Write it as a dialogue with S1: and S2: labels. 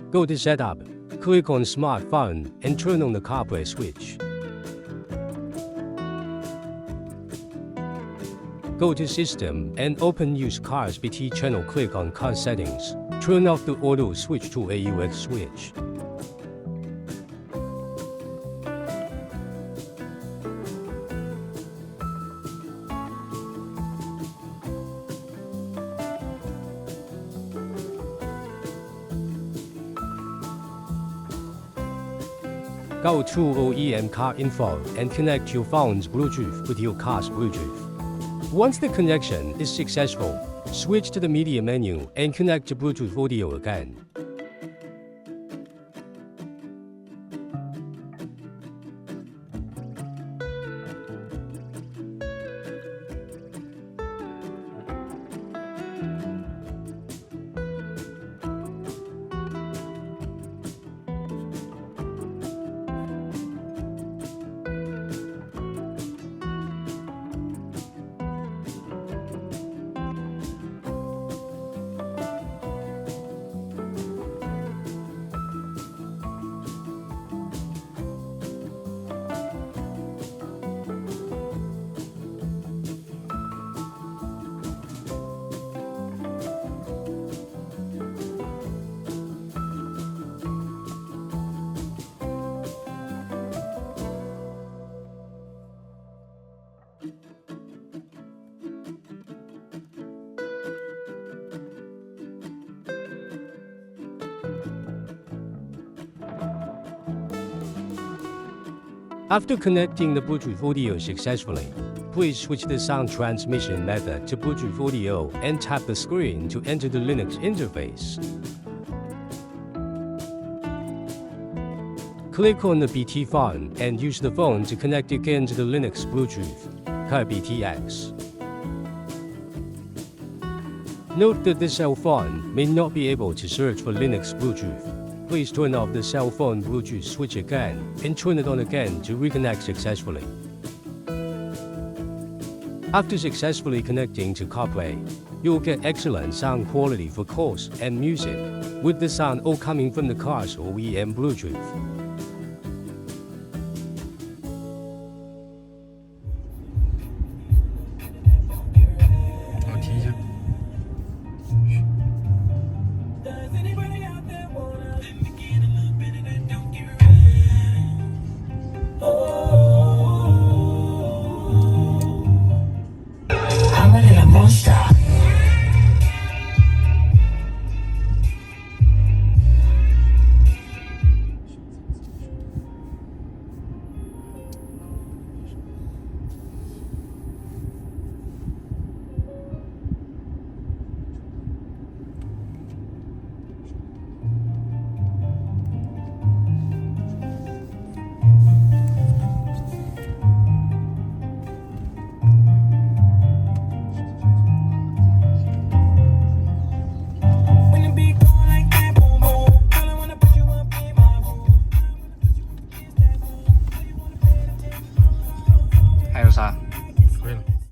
S1: Go to Setup, click on Smartphone, and turn on the CarPlay switch. Go to System and open Use Cars BT channel. Click on Car Settings. Turn off the auto switch to AUX switch. Go to OEM Car Info and connect your phone's Bluetooth with your car's Bluetooth. Once the connection is successful, switch to the media menu and connect to Bluetooth audio again. After connecting the Bluetooth audio successfully, please switch the sound transmission method to Bluetooth audio and tap the screen to enter the Linux interface. Click on the BT phone and use the phone to connect again to the Linux Bluetooth, Car BTX. Note that the cell phone may not be able to search for Linux Bluetooth. Please turn off the cell phone Bluetooth switch again and turn it on again to reconnect successfully. After successfully connecting to CarPlay, you'll get excellent sound quality for calls and music, with the sound all coming from the car's OEM Bluetooth.